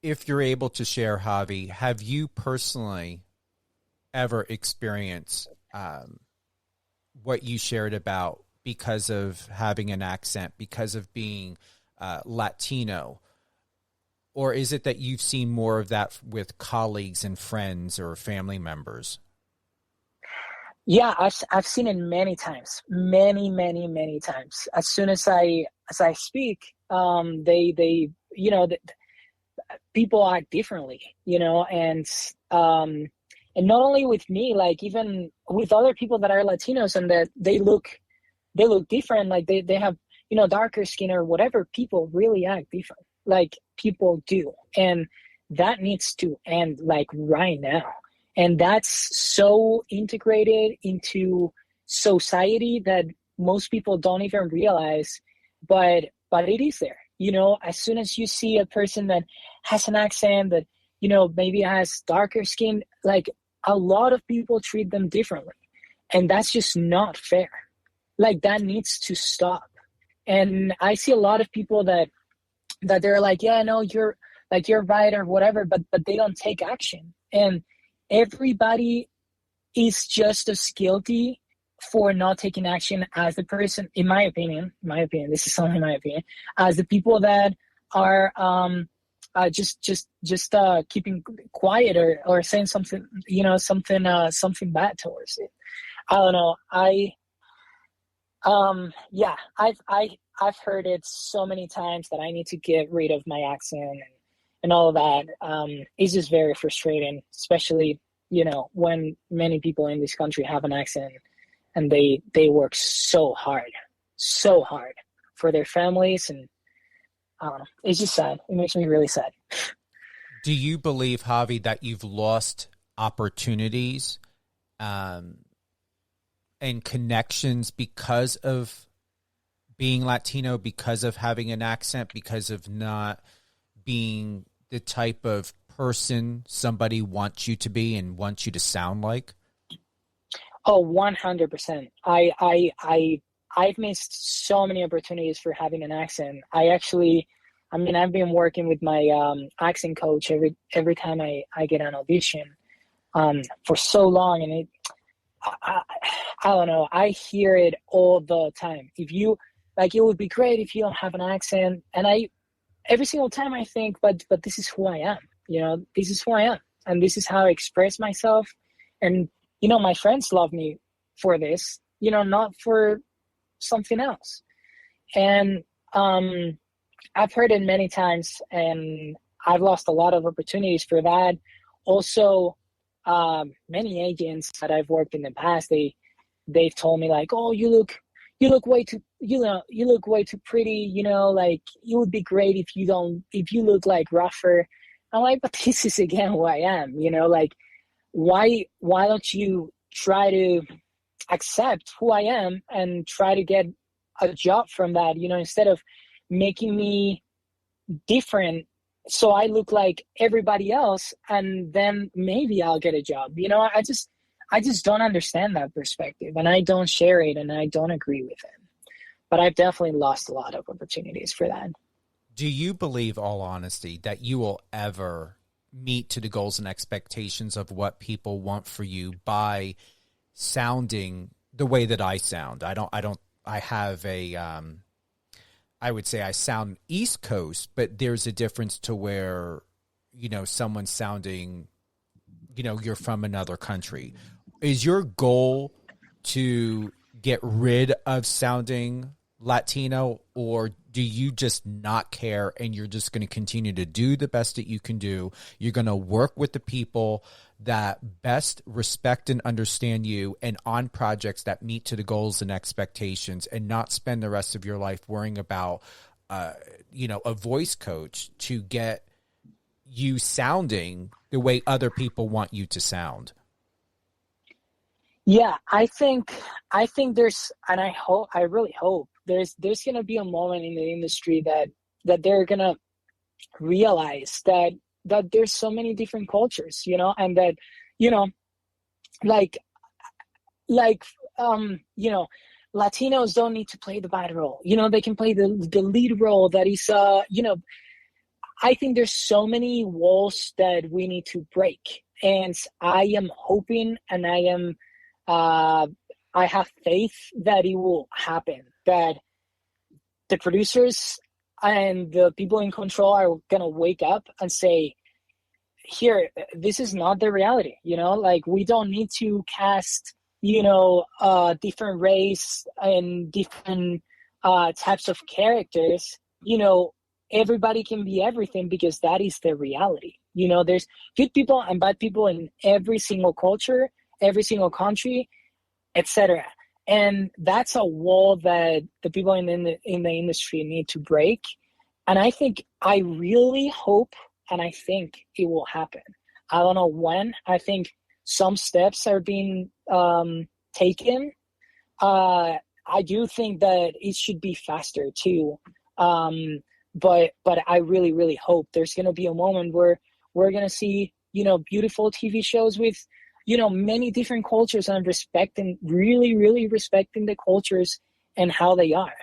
if you're able to share, Javi, have you personally ever experienced what you shared about because of having an accent, because of being Latino? Or is it that you've seen more of that with colleagues and friends or family members? Yeah, I've seen it many times, many times. As soon as I speak, they people act differently, and not only with me, like even with other people that are Latinos and that they look different, like they have darker skin or whatever. People really act different, like people do, and that needs to end like right now. And that's so integrated into society that most people don't even realize, but it is there. As soon as you see a person that has an accent, that maybe has darker skin, like a lot of people treat them differently, and that's just not fair. Like that needs to stop. And I see a lot of people that they're like, yeah, no, you're right or whatever, but they don't take action. And everybody is just as guilty for not taking action as the person, this is only my opinion, as the people that are just keeping quiet or saying something, something bad towards it. I don't know. Yeah, I've heard it so many times that I need to get rid of my accent and all of that. It's just very frustrating, especially, when many people in this country have an accent and they work so hard for their families. And I don't know, it's just sad. It makes me really sad. Do you believe, Javi, that you've lost opportunities and connections because of being Latino, because of having an accent, because of not being the type of person somebody wants you to be and wants you to sound like? Oh, 100%. I've missed so many opportunities for having an accent. I've been working with my accent coach every time I get an audition for so long, and I, I don't know. I hear it all the time. If you like, it would be great if you don't have an accent. And every single time I think, but this is who I am. This is who I am, and this is how I express myself. And my friends love me for this. Not for something else. And I've heard it many times, and I've lost a lot of opportunities for that. Also, many agents that I've worked in the past, they've told me like, "Oh, you look way too, you look way too pretty. Like it would be great if you look like rougher." I'm like, but this is again who I am. Like why don't you try to accept who I am and try to get a job from that? Instead of making me different so I look like everybody else, and then maybe I'll get a job. I just don't understand that perspective, and I don't share it, and I don't agree with it. But I've definitely lost a lot of opportunities for that. Do you believe, all honesty, that you will ever meet to the goals and expectations of what people want for you by sounding the way that I sound? I have I would say I sound East Coast, but there's a difference to where, someone's sounding, you're from another country. Is your goal to get rid of sounding Latino, or do you just not care and you're just going to continue to do the best that you can do? You're going to work with the people that best respect and understand you and on projects that meet to the goals and expectations, and not spend the rest of your life worrying about, a voice coach to get you sounding the way other people want you to sound? Yeah, I think there's, and I really hope there's gonna be a moment in the industry that they're gonna realize that there's so many different cultures, and that, you know, like like Latinos don't need to play the bad role. They can play the lead role that is I think there's so many walls that we need to break, and I am hoping, and I have faith that it will happen. That the producers and the people in control are gonna wake up and say, "Here, this is not the reality." Like, we don't need to cast, different race and different types of characters. Everybody can be everything, because that is the reality. There's good people and bad people in every single culture, every single country, etc. And that's a wall that the people in the industry need to break. And I really hope, and I think it will happen. I don't know when. I think some steps are being taken. I do think that it should be faster too. But I really, really hope there's going to be a moment where we're going to see, beautiful TV shows with, many different cultures, and really, really respecting the cultures and how they are.